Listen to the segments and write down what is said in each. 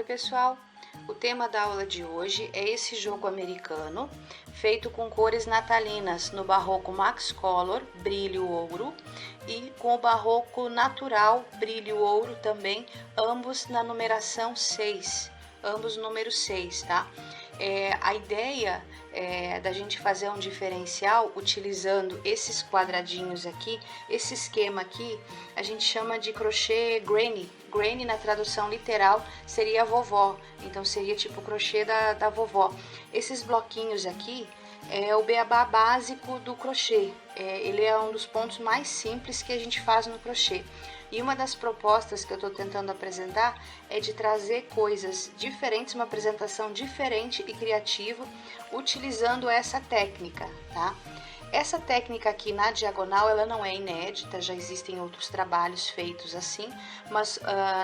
pessoal! O tema da aula de hoje é esse jogo americano feito com cores natalinas no barroco Max Color, brilho ouro, e com o barroco natural, brilho ouro também, ambos na numeração 6, ambos número 6, tá? A ideia é da gente fazer um diferencial utilizando esses quadradinhos aqui, esse esquema aqui, a gente chama de crochê granny. Granny na tradução literal seria vovó, então seria tipo o crochê da vovó. Esses bloquinhos aqui é o beabá básico do crochê, ele é um dos pontos mais simples que a gente faz no crochê. E uma das propostas que eu estou tentando apresentar é de trazer coisas diferentes, uma apresentação diferente e criativa, utilizando essa técnica, tá? Essa técnica aqui na diagonal, ela não é inédita, já existem outros trabalhos feitos assim, mas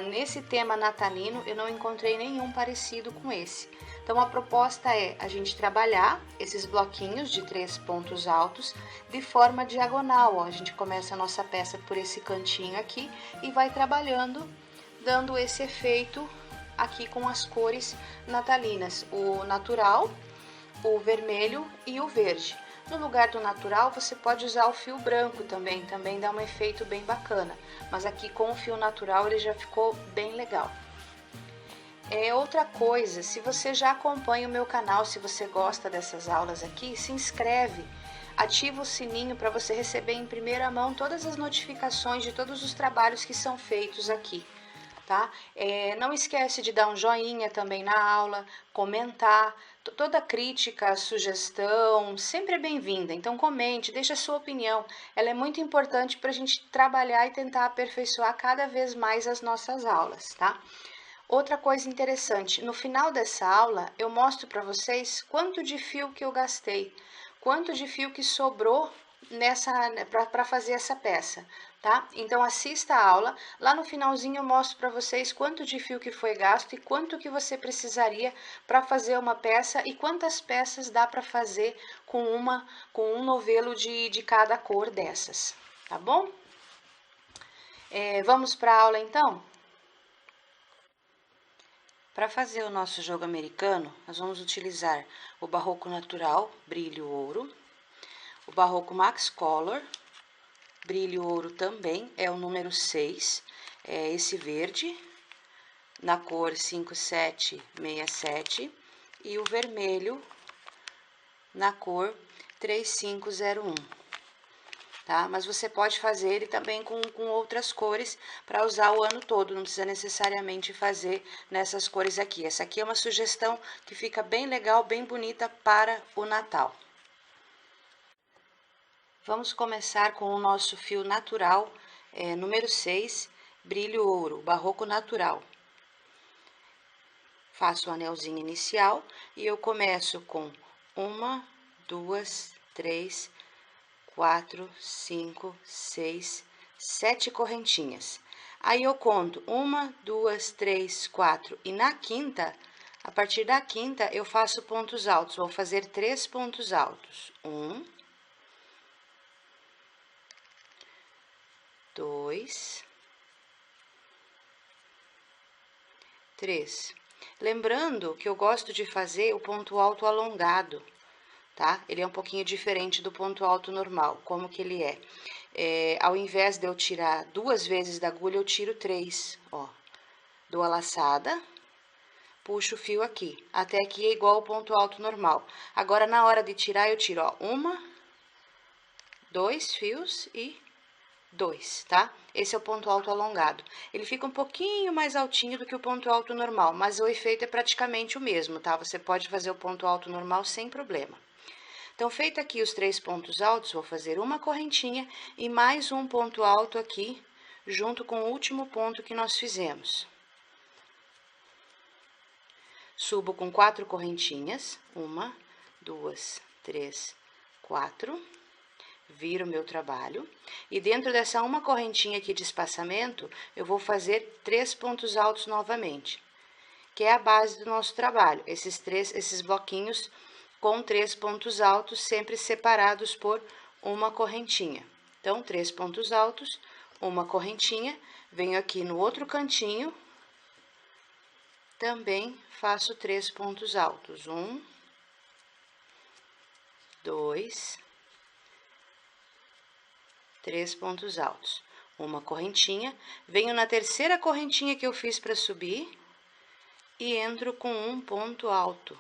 nesse tema natalino eu não encontrei nenhum parecido com esse. Então a proposta é a gente trabalhar esses bloquinhos de 3 pontos altos de forma diagonal, ó. A gente começa a nossa peça por esse cantinho aqui e vai trabalhando, dando esse efeito aqui com as cores natalinas, o natural, o vermelho e o verde. No lugar do natural, você pode usar o fio branco também dá um efeito bem bacana, mas aqui com o fio natural ele já ficou bem legal. Outra coisa, se você já acompanha o meu canal, se você gosta dessas aulas aqui, se inscreve, ativa o sininho para você receber em primeira mão todas as notificações de todos os trabalhos que são feitos aqui. Tá? Não esquece de dar um joinha também na aula, comentar, toda crítica, sugestão, sempre é bem-vinda, então comente, deixe a sua opinião, ela é muito importante para a gente trabalhar e tentar aperfeiçoar cada vez mais as nossas aulas, tá? Outra coisa interessante, no final dessa aula eu mostro para vocês quanto de fio que eu gastei, quanto de fio que sobrou para fazer essa peça, tá? Então assista a aula, lá no finalzinho eu mostro para vocês quanto de fio que foi gasto e quanto que você precisaria para fazer uma peça e quantas peças dá para fazer com um novelo de cada cor dessas, tá bom? Vamos para a aula então? Para fazer o nosso jogo americano, nós vamos utilizar o barroco natural, brilho ouro, o barroco Max Color, brilho ouro também, é o número 6, é esse verde, na cor 5767, e o vermelho na cor 3501. Tá? Mas você pode fazer ele também com outras cores para usar o ano todo, não precisa necessariamente fazer nessas cores aqui. Essa aqui é uma sugestão que fica bem legal, bem bonita para o Natal. Vamos começar com o nosso fio natural, número 6, brilho ouro, barroco natural. Faço o anelzinho inicial e eu começo com 1, 2, 3, 4, 5, 6, 7 correntinhas. Aí eu conto 1, 2, 3, 4 e na quinta, a partir da quinta eu faço pontos altos. Vou fazer 3 pontos altos. 1, 2, 3. Lembrando que eu gosto de fazer o ponto alto alongado, tá? Ele é um pouquinho diferente do ponto alto normal. Como que ele é? Ao invés de eu tirar 2 vezes da agulha, eu tiro 3, ó. Dou a laçada, puxo o fio aqui, até aqui é igual ao ponto alto normal. Agora, na hora de tirar, eu tiro, ó, 1, 2 fios e 2, tá? Esse é o ponto alto alongado. Ele fica um pouquinho mais altinho do que o ponto alto normal, mas o efeito é praticamente o mesmo, tá? Você pode fazer o ponto alto normal sem problema. Então, feito aqui os 3 pontos altos, vou fazer uma correntinha e mais um ponto alto aqui, junto com o último ponto que nós fizemos. Subo com 4 correntinhas, 1, 2, 3, 4, viro meu trabalho, e dentro dessa uma correntinha aqui de espaçamento, eu vou fazer 3 pontos altos novamente, que é a base do nosso trabalho, esses bloquinhos com 3 pontos altos, sempre separados por uma correntinha. Então, 3 pontos altos, uma correntinha, venho aqui no outro cantinho, também faço 3 pontos altos. 1, 2, 3 pontos altos. Uma correntinha, venho na terceira correntinha que eu fiz para subir e entro com um ponto alto.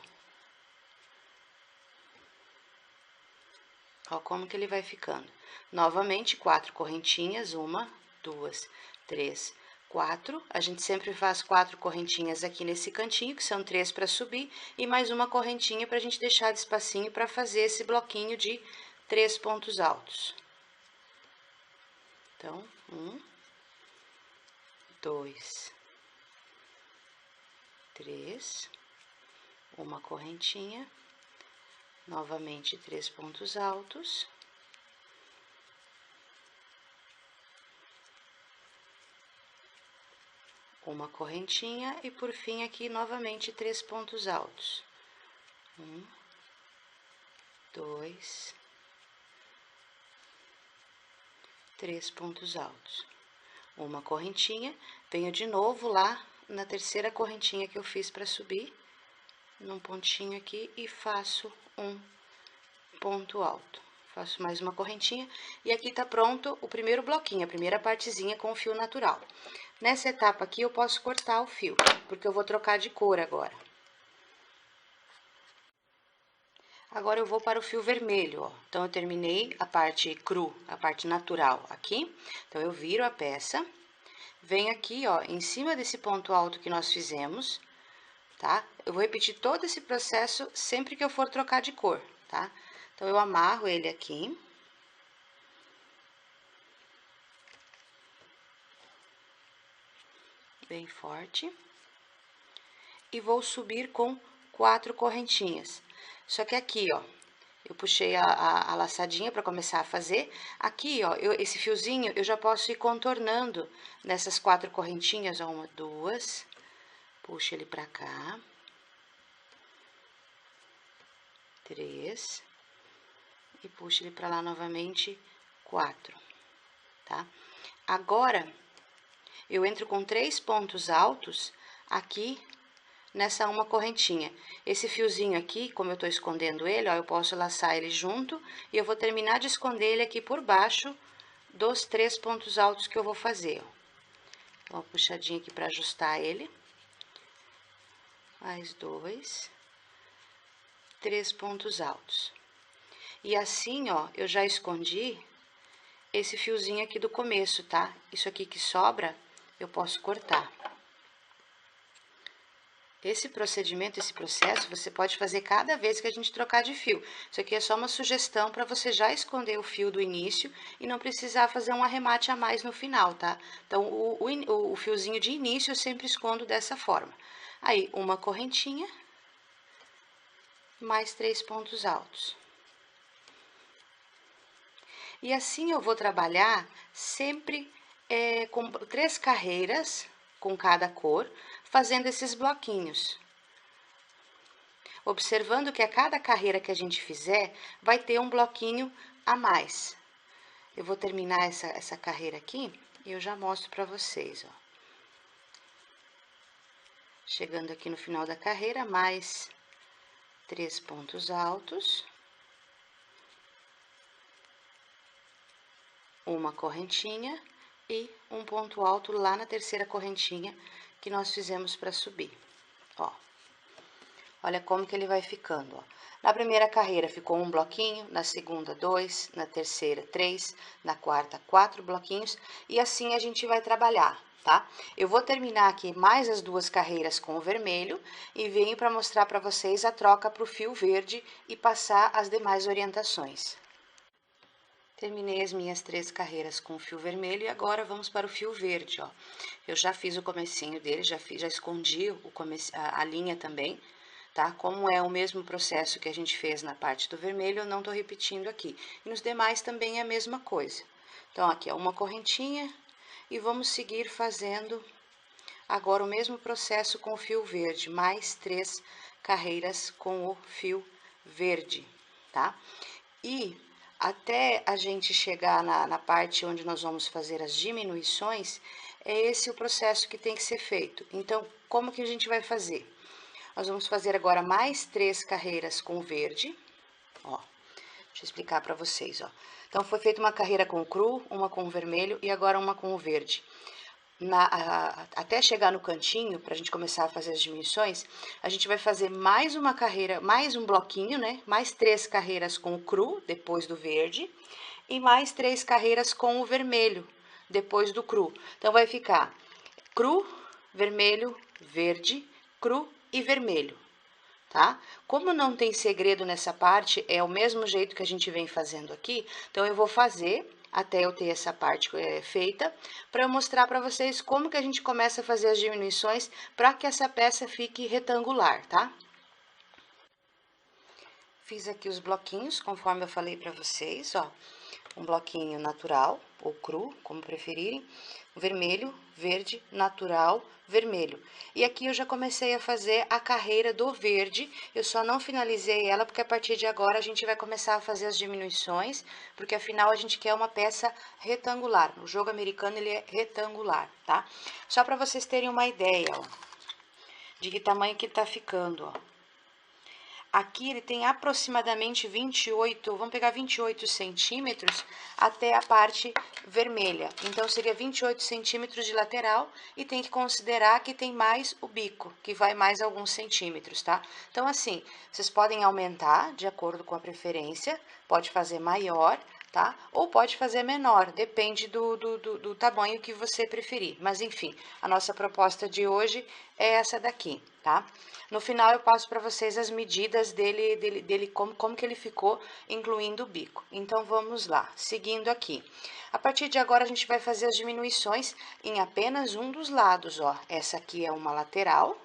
Ó como que ele vai ficando. Novamente, 4 correntinhas, 1, 2, 3, 4. A gente sempre faz 4 correntinhas aqui nesse cantinho, que são 3 para subir, e mais uma correntinha para a gente deixar de espacinho para fazer esse bloquinho de 3 pontos altos. Então, 1, 2, 3, uma correntinha, novamente 3 pontos altos. Uma correntinha e por fim aqui novamente 3 pontos altos. 1, 2, 3 pontos altos. Uma correntinha, venho de novo lá na terceira correntinha que eu fiz para subir, num pontinho aqui e faço um ponto alto. Faço mais uma correntinha e aqui tá pronto o primeiro bloquinho, a primeira partezinha com o fio natural. Nessa etapa aqui eu posso cortar o fio, porque eu vou trocar de cor agora. Agora eu vou para o fio vermelho, ó. Então, eu terminei a parte cru, a parte natural aqui. Então, eu viro a peça, venho aqui, ó, em cima desse ponto alto que nós fizemos, tá? Eu vou repetir todo esse processo sempre que eu for trocar de cor, tá? Então, eu amarro ele aqui. Bem forte. E vou subir com 4 correntinhas. Só que aqui, ó, eu puxei a laçadinha para começar a fazer. Aqui, ó, esse fiozinho eu já posso ir contornando nessas 4 correntinhas, ó, 1, 2, puxo ele para cá, 3, e puxo ele para lá novamente, 4, tá? Agora, eu entro com 3 pontos altos aqui nessa uma correntinha. Esse fiozinho aqui, como eu tô escondendo ele, ó, eu posso laçar ele junto e eu vou terminar de esconder ele aqui por baixo dos 3 pontos altos que eu vou fazer, ó. Uma puxadinha aqui para ajustar ele. Mais 2, 3 pontos altos. E assim, ó, eu já escondi esse fiozinho aqui do começo, tá? Isso aqui que sobra, eu posso cortar. Esse procedimento, esse processo, você pode fazer cada vez que a gente trocar de fio. Isso aqui é só uma sugestão para você já esconder o fio do início e não precisar fazer um arremate a mais no final, tá? Então, o fiozinho de início eu sempre escondo dessa forma. Aí, uma correntinha, mais 3 pontos altos. E assim eu vou trabalhar sempre com 3 carreiras com cada cor, fazendo esses bloquinhos. Observando que a cada carreira que a gente fizer, vai ter um bloquinho a mais. Eu vou terminar essa carreira aqui e eu já mostro para vocês, ó. Chegando aqui no final da carreira, mais 3 pontos altos. Uma correntinha e um ponto alto lá na terceira correntinha que nós fizemos para subir, ó. Olha como que ele vai ficando, ó. Na primeira carreira ficou um bloquinho, na segunda 2, na terceira 3, na quarta 4 bloquinhos e assim a gente vai trabalhar, tá? Eu vou terminar aqui mais as 2 carreiras com o vermelho e venho para mostrar para vocês a troca para o fio verde e passar as demais orientações. Terminei as minhas 3 carreiras com o fio vermelho e agora vamos para o fio verde, ó. Eu já fiz o comecinho dele, já escondi a linha também, tá? Como é o mesmo processo que a gente fez na parte do vermelho, eu não tô repetindo aqui. E nos demais também é a mesma coisa. Então, aqui é uma correntinha e vamos seguir fazendo agora o mesmo processo com o fio verde, mais 3 carreiras com o fio verde, tá? E até a gente chegar na parte onde nós vamos fazer as diminuições, é esse o processo que tem que ser feito. Então, como que a gente vai fazer? Nós vamos fazer agora mais 3 carreiras com verde, ó. Deixa eu explicar para vocês, ó. Então, foi feita uma carreira com o cru, uma com o vermelho e agora uma com o verde. Até chegar no cantinho, para a gente começar a fazer as diminuições, a gente vai fazer mais uma carreira, mais um bloquinho, né? Mais 3 carreiras com o cru, depois do verde, e mais 3 carreiras com o vermelho, depois do cru. Então, vai ficar cru, vermelho, verde, cru e vermelho, tá? Como não tem segredo nessa parte, é o mesmo jeito que a gente vem fazendo aqui, então eu vou fazer até eu ter essa parte feita, para eu mostrar para vocês como que a gente começa a fazer as diminuições para que essa peça fique retangular, tá? Fiz aqui os bloquinhos, conforme eu falei para vocês, ó. Um bloquinho natural, ou cru, como preferirem, vermelho, verde, natural, vermelho. E aqui eu já comecei a fazer a carreira do verde, eu só não finalizei ela, porque a partir de agora a gente vai começar a fazer as diminuições, porque afinal a gente quer uma peça retangular. O jogo americano, ele é retangular, tá? Só para vocês terem uma ideia, ó, de que tamanho que tá ficando, ó. Aqui ele tem aproximadamente 28, vamos pegar 28 centímetros até a parte vermelha. Então, seria 28 centímetros de lateral e tem que considerar que tem mais o bico, que vai mais alguns centímetros, tá? Então, assim, vocês podem aumentar de acordo com a preferência, pode fazer maior, tá? Ou pode fazer menor, depende do tamanho que você preferir. Mas, enfim, a nossa proposta de hoje é essa daqui, tá? No final, eu passo para vocês as medidas dele como que ele ficou, incluindo o bico. Então, vamos lá, seguindo aqui. A partir de agora, a gente vai fazer as diminuições em apenas um dos lados, ó. Essa aqui é uma lateral,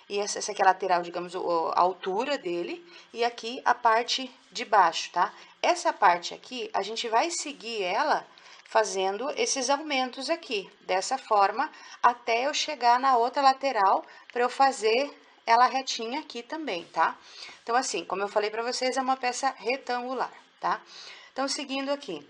e essa aqui é a lateral, digamos, a altura dele, e aqui a parte de baixo, tá? Essa parte aqui, a gente vai seguir ela fazendo esses aumentos aqui, dessa forma, até eu chegar na outra lateral, para eu fazer ela retinha aqui também, tá? Então, assim, como eu falei para vocês, é uma peça retangular, tá? Então, seguindo aqui.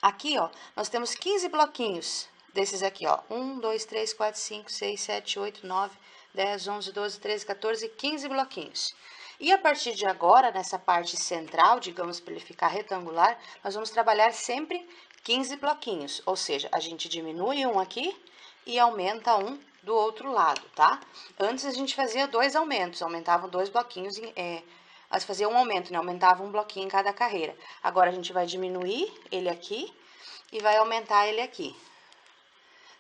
Aqui, ó, nós temos 15 bloquinhos desses aqui, ó. 1, 2, 3, 4, 5, 6, 7, 8, 9, 10, 11, 12, 13, 14, 15 bloquinhos. E a partir de agora, nessa parte central, digamos, para ele ficar retangular, nós vamos trabalhar sempre 15 bloquinhos. Ou seja, a gente diminui um aqui e aumenta um do outro lado, tá? Antes a gente fazia 2 aumentos, aumentavam 2 bloquinhos, mas fazia um aumento, né? Aumentava um bloquinho em cada carreira. Agora a gente vai diminuir ele aqui e vai aumentar ele aqui.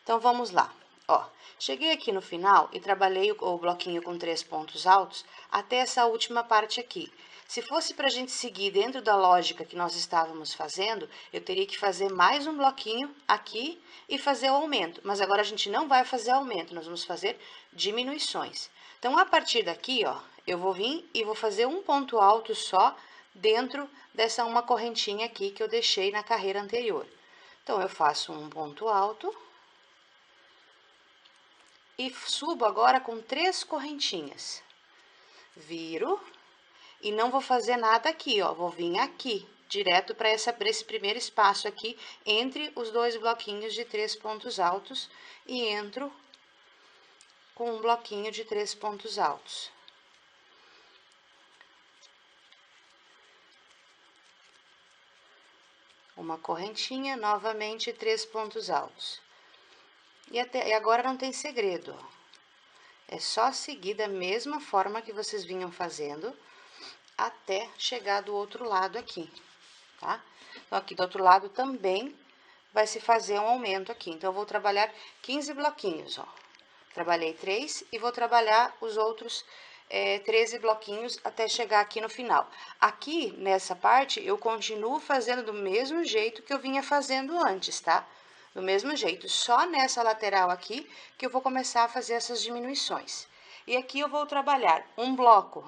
Então, vamos lá. Ó, cheguei aqui no final e trabalhei o bloquinho com 3 pontos altos até essa última parte aqui. Se fosse para a gente seguir dentro da lógica que nós estávamos fazendo, eu teria que fazer mais um bloquinho aqui e fazer o aumento. Mas agora a gente não vai fazer aumento, nós vamos fazer diminuições. Então, a partir daqui, ó, eu vou vir e vou fazer um ponto alto só dentro dessa uma correntinha aqui que eu deixei na carreira anterior. Então, eu faço um ponto alto e subo agora com 3 correntinhas. Viro e não vou fazer nada aqui, ó, vou vir aqui, direto para esse primeiro espaço aqui, entre os 2 bloquinhos de 3 pontos altos e entro com um bloquinho de 3 pontos altos. Uma correntinha, novamente 3 pontos altos. E agora não tem segredo, ó. É só seguir da mesma forma que vocês vinham fazendo até chegar do outro lado aqui, tá? Então, aqui do outro lado também vai se fazer um aumento aqui. Então, eu vou trabalhar 15 bloquinhos, ó. Trabalhei 3 e vou trabalhar os outros 13 bloquinhos até chegar aqui no final. Aqui, nessa parte, eu continuo fazendo do mesmo jeito que eu vinha fazendo antes, tá? Do mesmo jeito, só nessa lateral aqui que eu vou começar a fazer essas diminuições. E aqui eu vou trabalhar um bloco,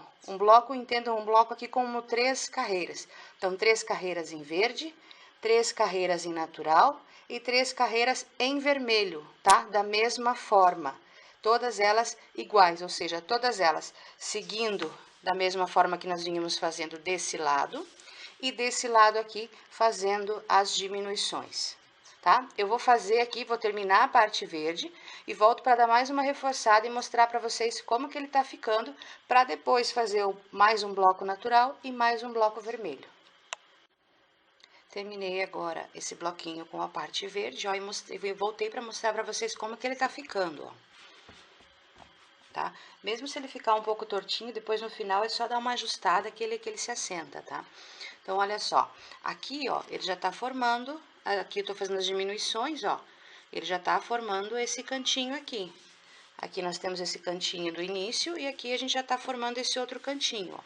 entendam, um bloco aqui como 3 carreiras. Então, 3 carreiras em verde, 3 carreiras em natural e 3 carreiras em vermelho, tá? Da mesma forma. Todas elas iguais, ou seja, todas elas seguindo da mesma forma que nós vínhamos fazendo desse lado e desse lado aqui fazendo as diminuições. tá? Eu vou fazer aqui, vou terminar a parte verde e volto para dar mais uma reforçada e mostrar para vocês como que ele tá ficando, para depois fazer mais um bloco natural e mais um bloco vermelho. Terminei agora esse bloquinho com a parte verde, ó, e voltei para mostrar para vocês como que ele tá ficando, ó. Tá? Mesmo se ele ficar um pouco tortinho, depois no final é só dar uma ajustada que ele se assenta, tá? Então, olha só, aqui, ó, ele já tá formando, aqui eu tô fazendo as diminuições, ó, ele já tá formando esse cantinho aqui. Aqui nós temos esse cantinho do início e aqui a gente já tá formando esse outro cantinho, ó.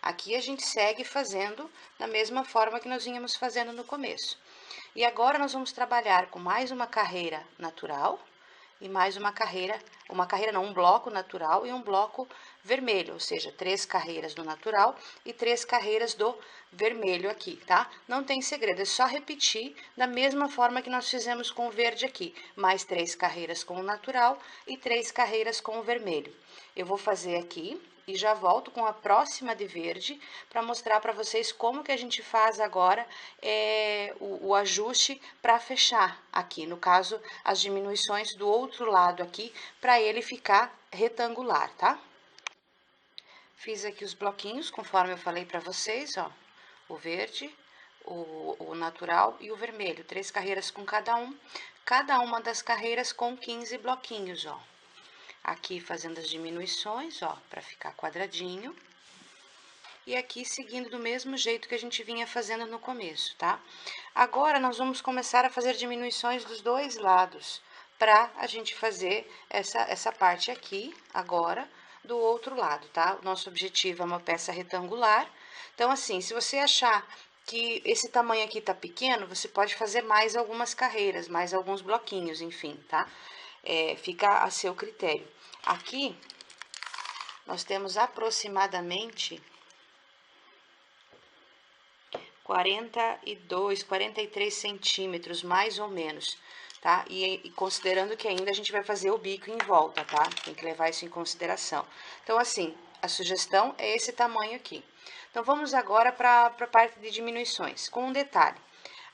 Aqui a gente segue fazendo da mesma forma que nós vínhamos fazendo no começo. E agora nós vamos trabalhar com mais uma carreira natural e mais uma carreira não, um bloco natural e um bloco vermelho, ou seja, 3 carreiras do natural e 3 carreiras do vermelho aqui, tá? Não tem segredo, é só repetir da mesma forma que nós fizemos com o verde aqui, mais 3 carreiras com o natural e 3 carreiras com o vermelho. Eu vou fazer aqui e já volto com a próxima de verde para mostrar para vocês como que a gente faz agora o ajuste para fechar aqui, no caso, as diminuições do outro lado aqui, para ele ficar retangular, tá? Fiz aqui os bloquinhos, conforme eu falei para vocês, ó, o verde, o natural e o vermelho, 3 carreiras com cada uma das carreiras com 15 bloquinhos, ó. Aqui fazendo as diminuições, ó, para ficar quadradinho. E aqui seguindo do mesmo jeito que a gente vinha fazendo no começo, tá? Agora, nós vamos começar a fazer diminuições dos dois lados, para a gente fazer essa parte aqui, agora, do outro lado, tá? O nosso objetivo é uma peça retangular. Então, assim, se você achar que esse tamanho aqui tá pequeno, você pode fazer mais algumas carreiras, mais alguns bloquinhos, enfim, tá? Fica a seu critério. Aqui, nós temos aproximadamente 43 centímetros, mais ou menos, tá? E considerando que ainda a gente vai fazer o bico em volta, tá? Tem que levar isso em consideração. Então, assim, a sugestão é esse tamanho aqui. Então, vamos agora para a parte de diminuições, com um detalhe.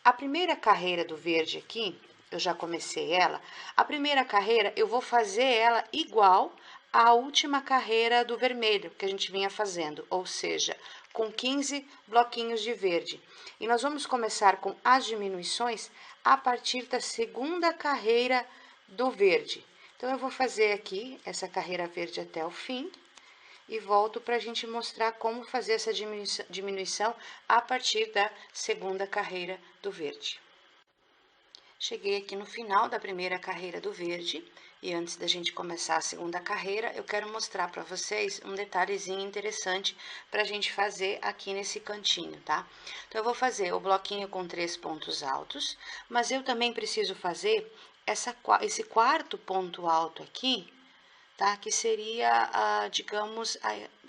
A primeira carreira do verde aqui, eu já comecei ela, a primeira carreira eu vou fazer ela igual à última carreira do vermelho que a gente vinha fazendo, ou seja, com 15 bloquinhos de verde. E nós vamos começar com as diminuições a partir da segunda carreira do verde. Então, eu vou fazer aqui essa carreira verde até o fim e volto para a gente mostrar como fazer essa diminuição a partir da segunda carreira do verde. Cheguei aqui no final da primeira carreira do verde e antes da gente começar a segunda carreira, eu quero mostrar para vocês um detalhezinho interessante para a gente fazer aqui nesse cantinho, tá? Então, eu vou fazer o bloquinho com 3 pontos altos, mas eu também preciso fazer esse quarto ponto alto aqui, tá? Que seria, digamos,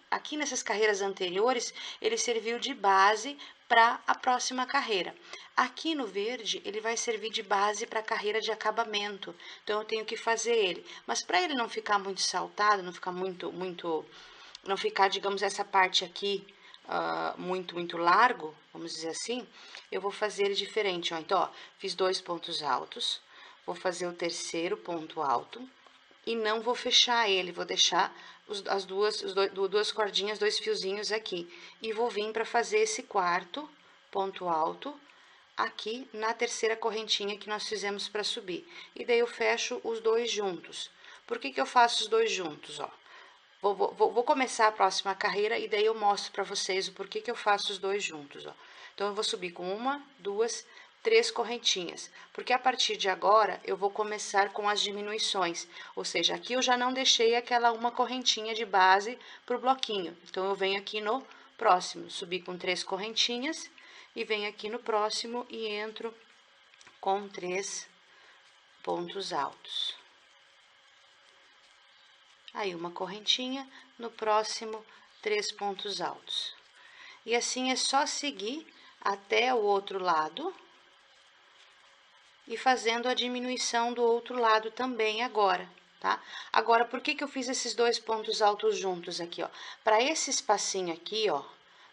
aqui nessas carreiras anteriores, ele serviu de base para a próxima carreira. Aqui no verde, ele vai servir de base para a carreira de acabamento. Então, eu tenho que fazer ele. Mas para ele não ficar muito saltado, não ficar não ficar, digamos, essa parte aqui muito largo, vamos dizer assim, eu vou fazer ele diferente, ó. Então, ó, fiz 2 pontos altos, vou fazer o terceiro ponto alto, e não vou fechar ele, vou deixar as duas cordinhas, 2 fiozinhos aqui. E vou vir para fazer esse quarto ponto alto aqui na terceira correntinha que nós fizemos para subir. E daí eu fecho os 2 juntos. Por que que eu faço os 2 juntos, ó? Vou começar a próxima carreira e daí eu mostro para vocês o porquê que eu faço os 2 juntos, ó. Então, eu vou subir com 1, 2, 3 correntinhas, porque a partir de agora eu vou começar com as diminuições, ou seja, aqui eu já não deixei aquela uma correntinha de base pro bloquinho. Então, eu venho aqui no próximo, subir com 3 correntinhas e venho aqui no próximo e entro com 3 pontos altos. Aí, uma correntinha, no próximo, 3 pontos altos. E assim é só seguir até o outro lado e fazendo a diminuição do outro lado também agora, tá? Agora, por que que eu fiz esses 2 pontos altos juntos aqui, ó? Para esse espacinho aqui, ó,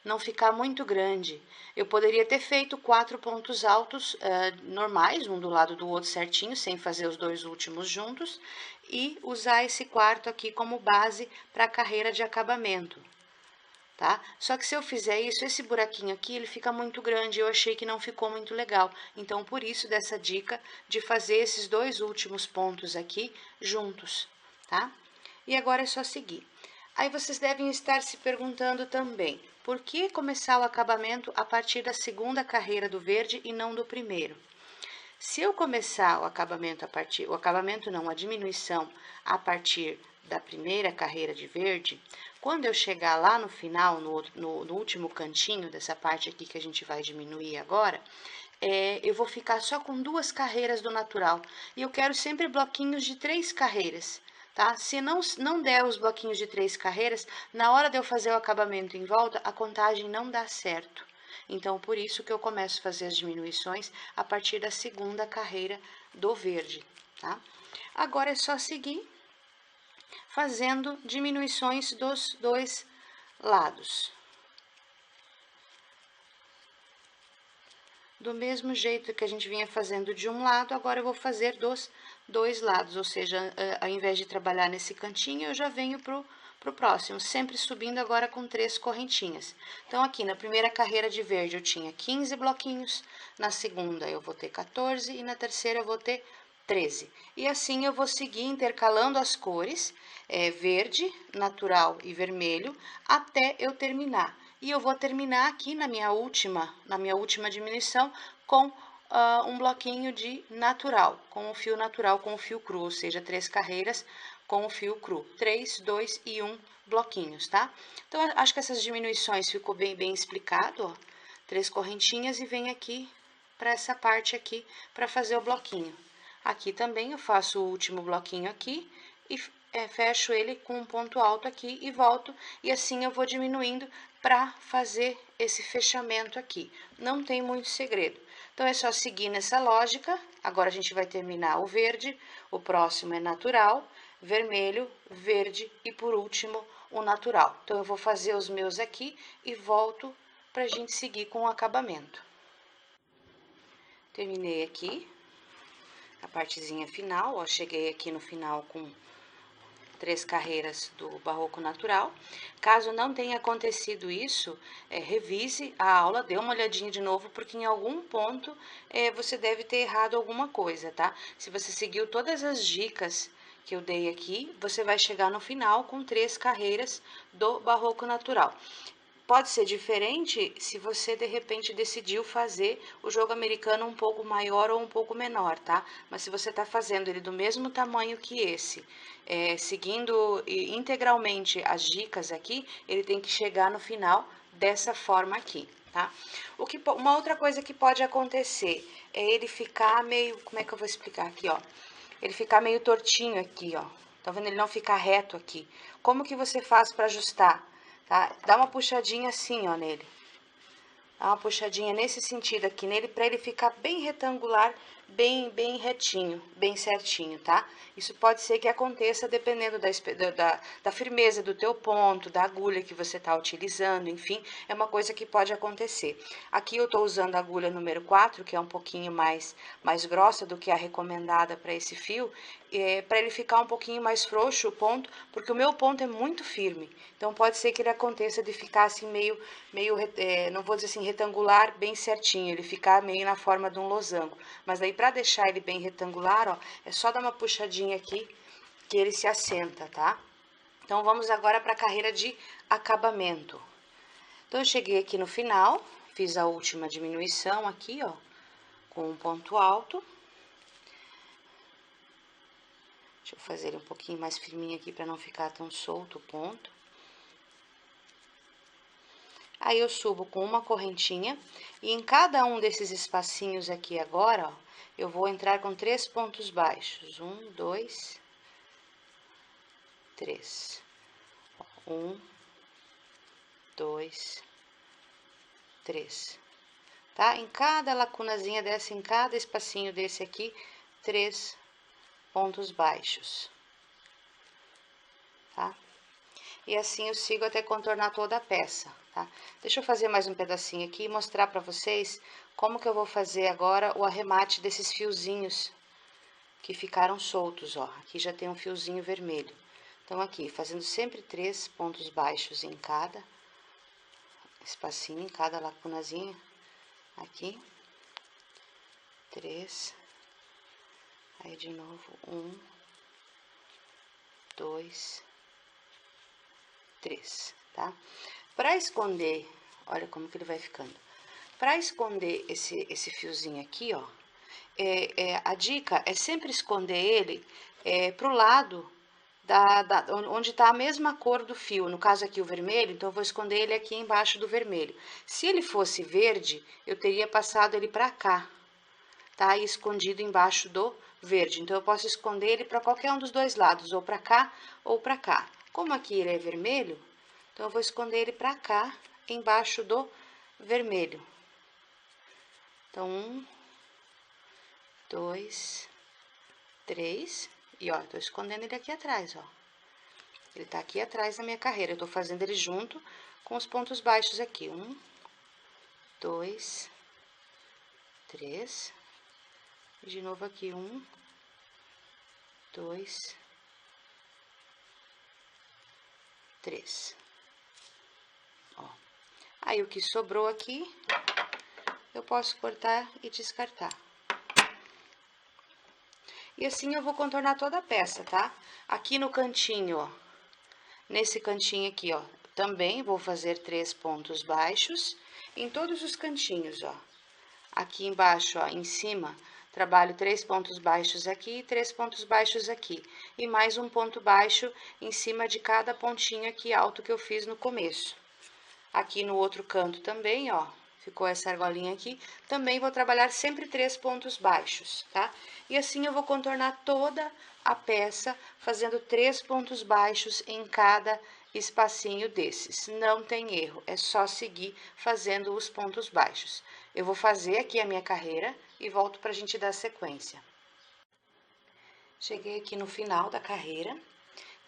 não ficar muito grande. Eu poderia ter feito 4 pontos altos normais, um do lado do outro certinho, sem fazer os 2 últimos juntos, e usar esse quarto aqui como base para a carreira de acabamento. Tá? Só que se eu fizer isso, esse buraquinho aqui, ele fica muito grande, eu achei que não ficou muito legal. Então, por isso dessa dica de fazer esses 2 últimos pontos aqui juntos, tá? E agora é só seguir. Aí vocês devem estar se perguntando também, por que começar o acabamento a partir da segunda carreira do verde e não do primeiro? Se eu começar a diminuição a partir da primeira carreira de verde, quando eu chegar lá no final, no último cantinho dessa parte aqui que a gente vai diminuir agora, eu vou ficar só com 2 carreiras do natural. E eu quero sempre bloquinhos de 3 carreiras, tá? Se não der os bloquinhos de 3 carreiras, na hora de eu fazer o acabamento em volta, a contagem não dá certo. Então, por isso que eu começo a fazer as diminuições a partir da segunda carreira do verde, tá? Agora é só seguir fazendo diminuições dos 2 lados. Do mesmo jeito que a gente vinha fazendo de um lado, agora eu vou fazer dos 2 lados, ou seja, ao invés de trabalhar nesse cantinho, eu já venho pro próximo, sempre subindo agora com 3 correntinhas. Então, aqui na primeira carreira de verde eu tinha 15 bloquinhos, na segunda eu vou ter 14 e na terceira eu vou ter 13. E assim eu vou seguir intercalando as cores, verde, natural e vermelho, até eu terminar. E eu vou terminar aqui na minha última diminuição com um bloquinho de natural, com o fio natural, com o fio cru, ou seja, 3 carreiras com o fio cru, 3, 2 e 1 bloquinhos, tá? Então, acho que essas diminuições ficou bem explicado, ó. 3 correntinhas e vem aqui para essa parte aqui para fazer o bloquinho. Aqui também eu faço o último bloquinho aqui e fecho ele com um ponto alto aqui e volto, e assim eu vou diminuindo para fazer esse fechamento aqui. Não tem muito segredo. Então, é só seguir nessa lógica. Agora, a gente vai terminar o verde, o próximo é natural, vermelho, verde e, por último, o natural. Então, eu vou fazer os meus aqui e volto para a gente seguir com o acabamento. Terminei aqui a partezinha final, ó, cheguei aqui no final com 3 carreiras do barroco natural. Caso não tenha acontecido isso, revise a aula, dê uma olhadinha de novo, porque em algum ponto você deve ter errado alguma coisa, tá? Se você seguiu todas as dicas que eu dei aqui, você vai chegar no final com 3 carreiras do barroco natural. Pode ser diferente se você, de repente, decidiu fazer o jogo americano um pouco maior ou um pouco menor, tá? Mas se você está fazendo ele do mesmo tamanho que esse, seguindo integralmente as dicas aqui, ele tem que chegar no final dessa forma aqui, tá? Uma outra coisa que pode acontecer é ele ficar meio... Como é que eu vou explicar aqui, ó? Ele ficar meio tortinho aqui, ó. Tá vendo? Ele não ficar reto aqui. Como que você faz para ajustar? Tá? Dá uma puxadinha assim, ó, nele. Dá uma puxadinha nesse sentido aqui nele, para ele ficar bem retangular, bem retinho, bem certinho, tá? Isso pode ser que aconteça dependendo da firmeza do teu ponto, da agulha que você tá utilizando, enfim, é uma coisa que pode acontecer. Aqui eu tô usando a agulha número 4, que é um pouquinho mais grossa do que a recomendada para esse fio, para ele ficar um pouquinho mais frouxo o ponto, porque o meu ponto é muito firme. Então, pode ser que ele aconteça de ficar assim meio não vou dizer assim retangular, bem certinho, ele ficar meio na forma de um losango. Mas aí, para deixar ele bem retangular, ó, é só dar uma puxadinha aqui que ele se assenta, tá? Então, vamos agora para a carreira de acabamento. Então, eu cheguei aqui no final, fiz a última diminuição aqui, ó, com um ponto alto. Deixa eu fazer ele um pouquinho mais firminho aqui para não ficar tão solto o ponto. Aí, eu subo com uma correntinha e em cada um desses espacinhos aqui agora, ó, eu vou entrar com 3 pontos baixos. 1, 2, 3. 1, 2, 3. Tá? Em cada lacunazinha dessa, em cada espacinho desse aqui, 3 pontos baixos. Tá? E assim eu sigo até contornar toda a peça, tá? Deixa eu fazer mais um pedacinho aqui e mostrar pra vocês como que eu vou fazer agora o arremate desses fiozinhos que ficaram soltos, ó. Aqui já tem um fiozinho vermelho. Então, aqui, fazendo sempre 3 pontos baixos em cada espacinho, em cada lacunazinha. Aqui. 3. Aí, de novo, 1, 2, 3, tá? Pra esconder, olha como que ele vai ficando. Pra esconder esse fiozinho aqui, ó, a dica é sempre esconder ele pro lado onde tá a mesma cor do fio. No caso aqui o vermelho, então eu vou esconder ele aqui embaixo do vermelho. Se ele fosse verde, eu teria passado ele pra cá, tá? E escondido embaixo do verde. Então, eu posso esconder ele para qualquer um dos dois lados, ou para cá ou para cá. Como aqui ele é vermelho, então eu vou esconder ele para cá, embaixo do vermelho. Então, 1, 2, 3, e ó, eu tô escondendo ele aqui atrás, ó. Ele tá aqui atrás da minha carreira, eu tô fazendo ele junto com os pontos baixos aqui. 1, 2, 3, e de novo aqui, 1, 2, 3. Ó. Aí, o que sobrou aqui, eu posso cortar e descartar. E assim eu vou contornar toda a peça, tá? Aqui no cantinho, ó, nesse cantinho aqui, ó, também vou fazer 3 pontos baixos em todos os cantinhos, ó. Aqui embaixo, ó, em cima, trabalho 3 pontos baixos aqui e 3 pontos baixos aqui. E mais um ponto baixo em cima de cada pontinho aqui alto que eu fiz no começo. Aqui no outro canto também, ó, ficou essa argolinha aqui. Também vou trabalhar sempre 3 pontos baixos, tá? E assim eu vou contornar toda a peça, fazendo 3 pontos baixos em cada espacinho desses. Não tem erro, é só seguir fazendo os pontos baixos. Eu vou fazer aqui a minha carreira e volto pra gente dar sequência. Cheguei aqui no final da carreira.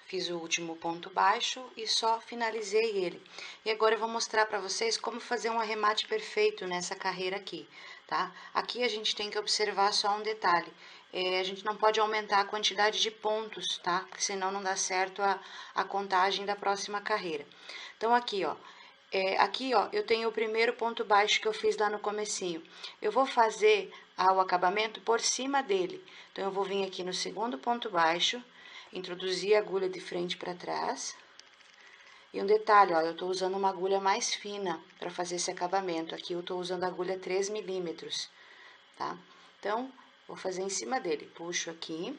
Fiz o último ponto baixo e só finalizei ele. E agora eu vou mostrar para vocês como fazer um arremate perfeito nessa carreira aqui, tá? Aqui a gente tem que observar só um detalhe. A gente não pode aumentar a quantidade de pontos, tá? Porque senão não dá certo a contagem da próxima carreira. Então, aqui, ó. Aqui, ó, eu tenho o primeiro ponto baixo que eu fiz lá no comecinho. Eu vou fazer o acabamento por cima dele. Então, eu vou vir aqui no segundo ponto baixo, introduzir a agulha de frente para trás. E um detalhe, ó, eu tô usando uma agulha mais fina para fazer esse acabamento. Aqui eu tô usando a agulha 3 milímetros, tá? Então, vou fazer em cima dele. Puxo aqui.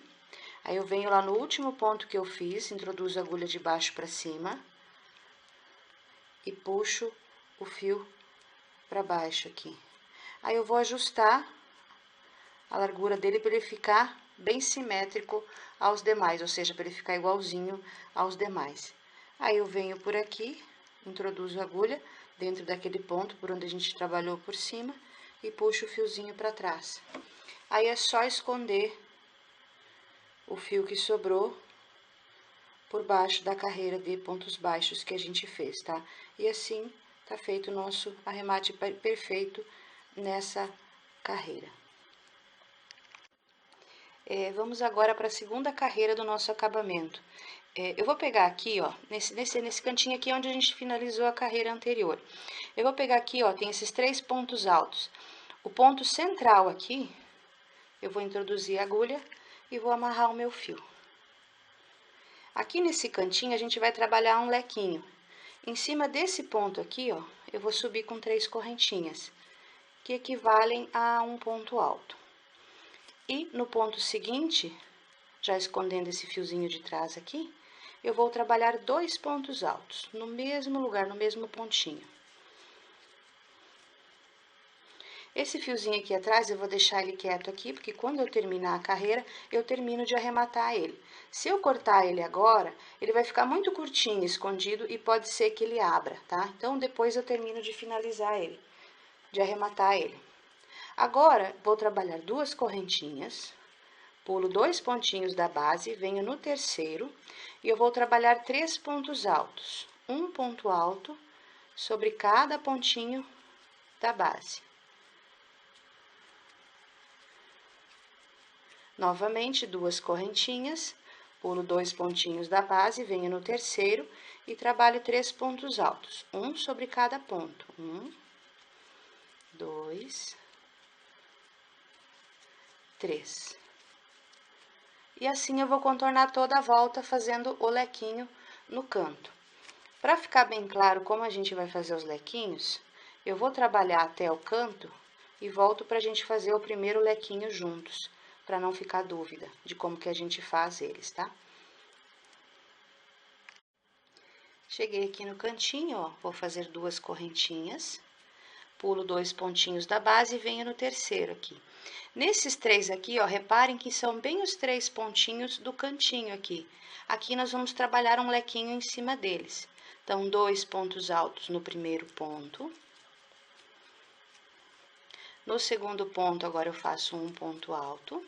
Aí, eu venho lá no último ponto que eu fiz, introduzo a agulha de baixo para cima. E puxo o fio para baixo aqui. Aí, eu vou ajustar a largura dele para ele ficar bem simétrico aos demais, ou seja, para ele ficar igualzinho aos demais. Aí, eu venho por aqui, introduzo a agulha dentro daquele ponto por onde a gente trabalhou por cima e puxo o fiozinho para trás. Aí, é só esconder o fio que sobrou por baixo da carreira de pontos baixos que a gente fez, tá? E assim, tá feito o nosso arremate perfeito nessa carreira. Vamos agora para a segunda carreira do nosso acabamento. Eu vou pegar aqui, ó, nesse cantinho aqui onde a gente finalizou a carreira anterior. Eu vou pegar aqui, ó, tem esses 3 pontos altos. O ponto central aqui, eu vou introduzir a agulha e vou amarrar o meu fio. Aqui nesse cantinho, a gente vai trabalhar um lequinho. Em cima desse ponto aqui, ó, eu vou subir com 3 correntinhas, que equivalem a um ponto alto. E no ponto seguinte, já escondendo esse fiozinho de trás aqui, eu vou trabalhar 2 pontos altos, no mesmo lugar, no mesmo pontinho. Esse fiozinho aqui atrás, eu vou deixar ele quieto aqui, porque quando eu terminar a carreira, eu termino de arrematar ele. Se eu cortar ele agora, ele vai ficar muito curtinho, escondido, e pode ser que ele abra, tá? Então, depois eu termino de finalizar ele, de arrematar ele. Agora, vou trabalhar 2 correntinhas pulo 2 pontinhos da base, venho no terceiro e eu vou trabalhar 3 pontos altos. Um ponto alto sobre cada pontinho da base. Novamente, 2 correntinhas, pulo 2 pontinhos da base, venho no terceiro e trabalho 3 pontos altos, um sobre cada ponto. 1, 2, 3. E assim eu vou contornar toda a volta fazendo o lequinho no canto. Para ficar bem claro como a gente vai fazer os lequinhos, eu vou trabalhar até o canto e volto para a gente fazer o primeiro lequinho juntos, para não ficar dúvida de como que a gente faz eles, tá? Cheguei aqui no cantinho, ó, vou fazer 2 correntinhas, pulo 2 pontinhos da base e venho no terceiro aqui. Nesses 3 aqui, ó, reparem que são bem os 3 pontinhos do cantinho aqui. Aqui nós vamos trabalhar um lequinho em cima deles. Então, 2 pontos altos no primeiro ponto. No segundo ponto, agora eu faço um ponto alto.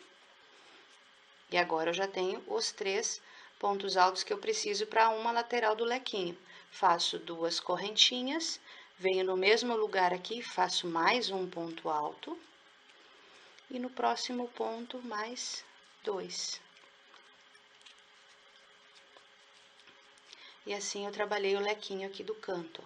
E agora eu já tenho os 3 pontos altos que eu preciso para uma lateral do lequinho. Faço 2 correntinhas, venho no mesmo lugar aqui, faço mais um ponto alto. E no próximo ponto, mais 2. E assim eu trabalhei o lequinho aqui do canto.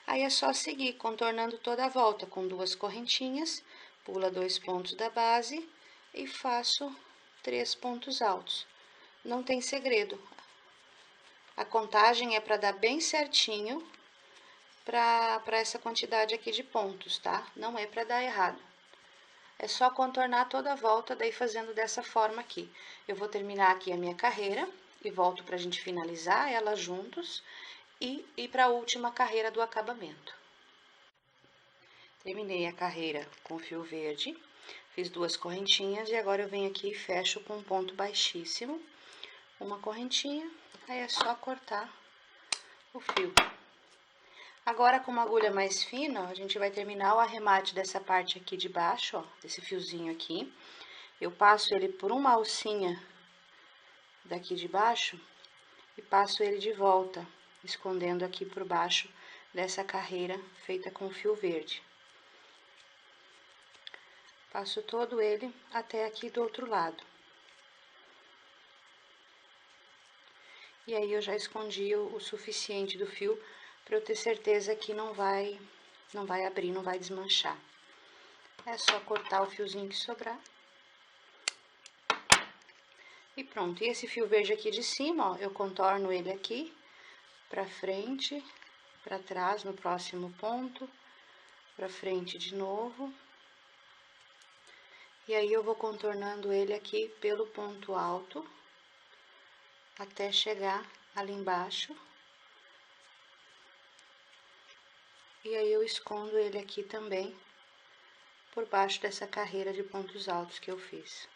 Aí é só seguir contornando toda a volta com 2 correntinhas, pula 2 pontos da base e faço 3 pontos altos. Não tem segredo. A contagem é para dar bem certinho para essa quantidade aqui de pontos, tá? Não é para dar errado. É só contornar toda a volta, daí fazendo dessa forma aqui. Eu vou terminar aqui a minha carreira e volto pra gente finalizar ela juntos e ir para a última carreira do acabamento. Terminei a carreira com fio verde, fiz 2 correntinhas e agora eu venho aqui e fecho com um ponto baixíssimo, uma correntinha, aí é só cortar o fio. Agora, com uma agulha mais fina, a gente vai terminar o arremate dessa parte aqui de baixo, ó, desse fiozinho aqui. Eu passo ele por uma alcinha daqui de baixo e passo ele de volta, escondendo aqui por baixo dessa carreira feita com fio verde. Passo todo ele até aqui do outro lado. E aí, eu já escondi o suficiente do fio para eu ter certeza que não vai abrir, não vai desmanchar. É só cortar o fiozinho que sobrar. E pronto, e esse fio verde aqui de cima, ó, eu contorno ele aqui, pra frente, pra trás, no próximo ponto, pra frente de novo. E aí, eu vou contornando ele aqui pelo ponto alto, até chegar ali embaixo. E aí, eu escondo ele aqui também, por baixo dessa carreira de pontos altos que eu fiz.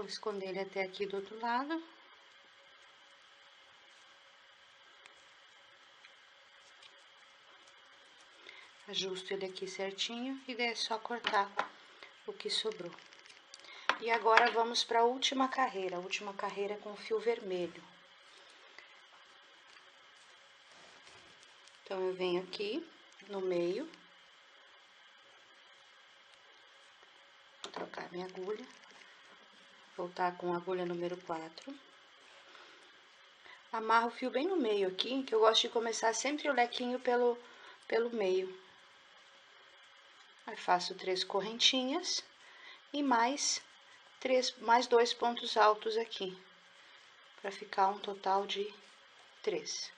Esconder ele até aqui do outro lado. Ajusto ele aqui certinho e daí é só cortar o que sobrou. E agora, vamos para a última carreira com fio vermelho. Então, eu venho aqui no meio, vou trocar minha agulha, voltar com a agulha número 4. Amarro o fio bem no meio aqui, que eu gosto de começar sempre o lequinho pelo meio. Aí, faço 3 correntinhas e mais 2 pontos altos aqui, para ficar um total de 3.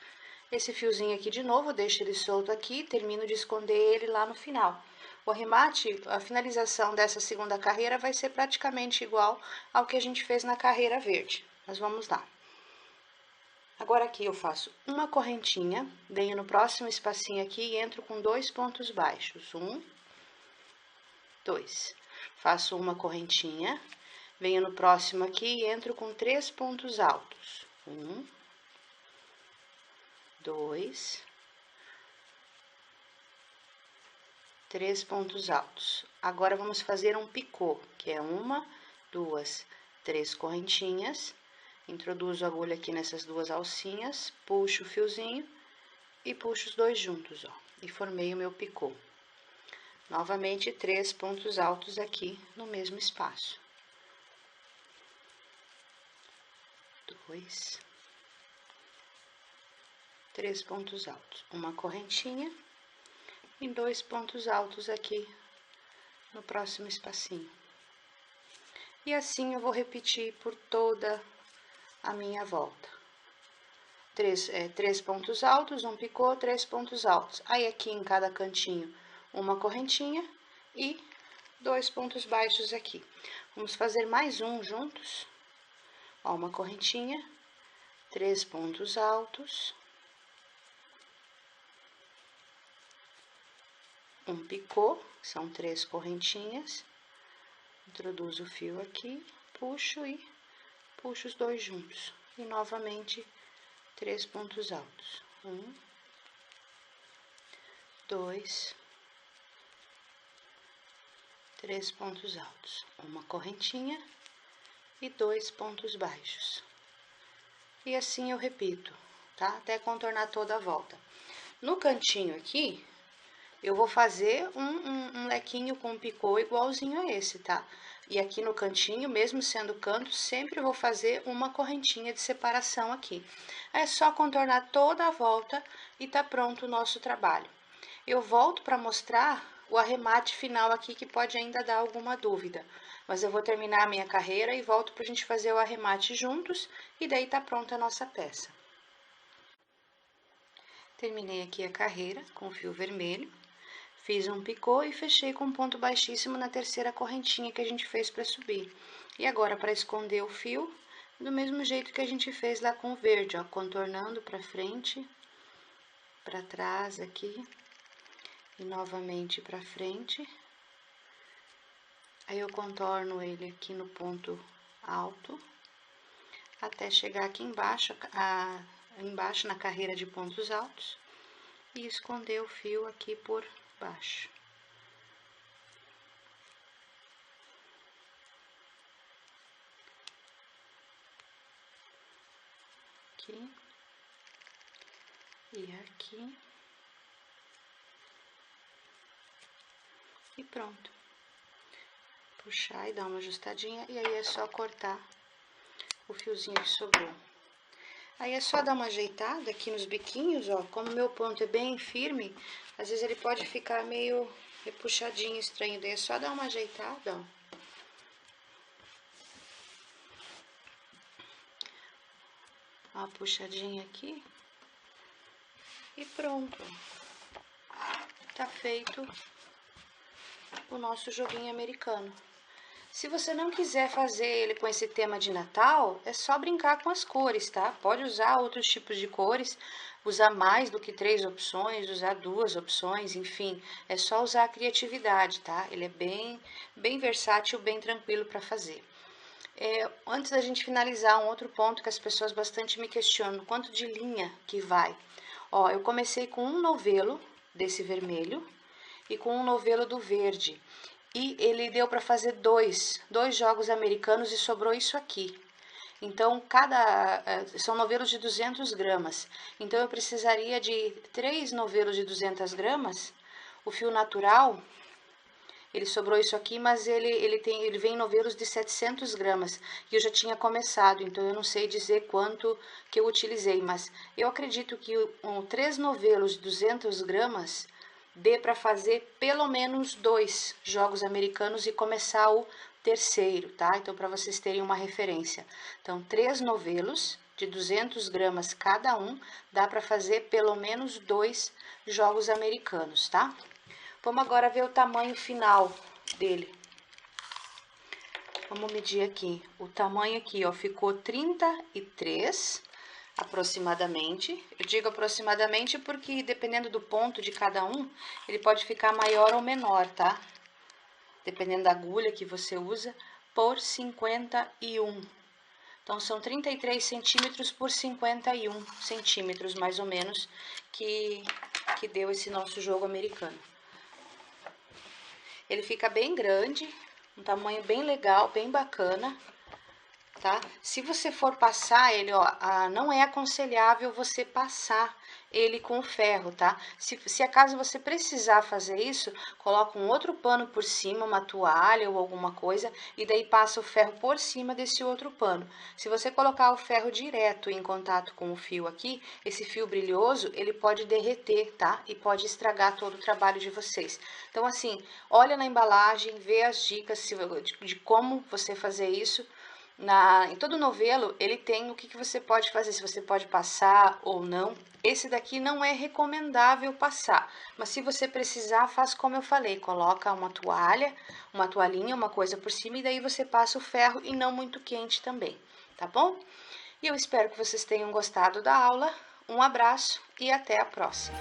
Esse fiozinho aqui de novo, eu deixo ele solto aqui, termino de esconder ele lá no final. O arremate, a finalização dessa segunda carreira vai ser praticamente igual ao que a gente fez na carreira verde. Mas vamos lá. Agora, aqui eu faço uma correntinha, venho no próximo espacinho aqui e entro com 2 pontos baixos. 1, 2. Faço uma correntinha, venho no próximo aqui e entro com 3 pontos altos. 1, 2, 3 pontos altos. Agora, vamos fazer um picô, que é 1, 2, 3 correntinhas. Introduzo a agulha aqui nessas duas alcinhas, puxo o fiozinho e puxo os dois juntos, ó. E formei o meu picô. Novamente, 3 pontos altos aqui no mesmo espaço. 2, 3 pontos altos. Uma correntinha e 2 pontos altos aqui no próximo espacinho. E assim eu vou repetir por toda a minha volta. 3 pontos altos, um picô, 3 pontos altos. Aí, aqui em cada cantinho, uma correntinha e 2 pontos baixos aqui. Vamos fazer mais um juntos. Ó, uma correntinha, 3 pontos altos, um picô, são 3 correntinhas. Introduzo o fio aqui, puxo e puxo os dois juntos. E novamente, 3 pontos altos. 1, 2, 3 pontos altos. Uma correntinha e 2 pontos baixos. E assim eu repito, tá? Até contornar toda a volta. No cantinho aqui, eu vou fazer um lequinho com picô igualzinho a esse, tá? E aqui no cantinho, mesmo sendo canto, sempre vou fazer uma correntinha de separação aqui. É só contornar toda a volta e tá pronto o nosso trabalho. Eu volto para mostrar o arremate final aqui, que pode ainda dar alguma dúvida. Mas eu vou terminar a minha carreira e volto pra gente fazer o arremate juntos, e daí tá pronta a nossa peça. Terminei aqui a carreira com fio vermelho. Fiz um picô e fechei com um ponto baixíssimo na terceira correntinha que a gente fez para subir. E agora, para esconder o fio, do mesmo jeito que a gente fez lá com o verde, ó, contornando para frente, para trás aqui, e novamente para frente. Aí, eu contorno ele aqui no ponto alto, até chegar aqui embaixo, embaixo na carreira de pontos altos, e esconder o fio aqui por baixo. Aqui e aqui. E pronto. Puxar e dar uma ajustadinha, e aí é só cortar o fiozinho que sobrou. Aí é só dar uma ajeitada aqui nos biquinhos, ó. Como o meu ponto é bem firme, às vezes ele pode ficar meio repuxadinho, estranho. Daí é só dar uma ajeitada, ó. Uma puxadinha aqui. E pronto. Tá feito o nosso joguinho americano. Se você não quiser fazer ele com esse tema de Natal, é só brincar com as cores, tá? Pode usar outros tipos de cores, usar mais do que 3 opções, usar 2 opções, enfim, é só usar a criatividade, tá? Ele é bem versátil, bem tranquilo para fazer. Antes da gente finalizar, um outro ponto que as pessoas bastante me questionam, quanto de linha que vai? Ó, eu comecei com um novelo desse vermelho e com um novelo do verde. E ele deu para fazer dois jogos americanos e sobrou isso aqui. Então, são novelos de 200 gramas. Então, eu precisaria de 3 novelos de 200 gramas. O fio natural, ele sobrou isso aqui, mas ele vem em novelos de 700 gramas. E eu já tinha começado, então eu não sei dizer quanto que eu utilizei. Mas eu acredito que 3 novelos de 200 gramas... dê para fazer pelo menos 2 jogos americanos e começar o terceiro, tá? Então, para vocês terem uma referência. Então, 3 novelos de 200 gramas cada um, dá para fazer pelo menos 2 jogos americanos, tá? Vamos agora ver o tamanho final dele. Vamos medir aqui. O tamanho aqui, ó, ficou 33 aproximadamente. Eu digo aproximadamente porque dependendo do ponto de cada um, ele pode ficar maior ou menor, tá? Dependendo da agulha que você usa, por 51. Então, são 33 centímetros por 51 centímetros, mais ou menos, que deu esse nosso jogo americano. Ele fica bem grande, um tamanho bem legal, bem bacana, tá? Se você for passar ele, ó, não é aconselhável você passar ele com o ferro, tá? Se acaso você precisar fazer isso, coloca um outro pano por cima, uma toalha ou alguma coisa, e daí passa o ferro por cima desse outro pano. Se você colocar o ferro direto em contato com o fio aqui, esse fio brilhoso, ele pode derreter, tá? E pode estragar todo o trabalho de vocês. Então, assim, olha na embalagem, vê as dicas de como você fazer isso. Em todo novelo, ele tem o que você pode fazer, se você pode passar ou não. Esse daqui não é recomendável passar, mas se você precisar, faz como eu falei, coloca uma toalha, uma toalhinha, uma coisa por cima, e daí você passa o ferro e não muito quente também, tá bom? E eu espero que vocês tenham gostado da aula. Um abraço e até a próxima!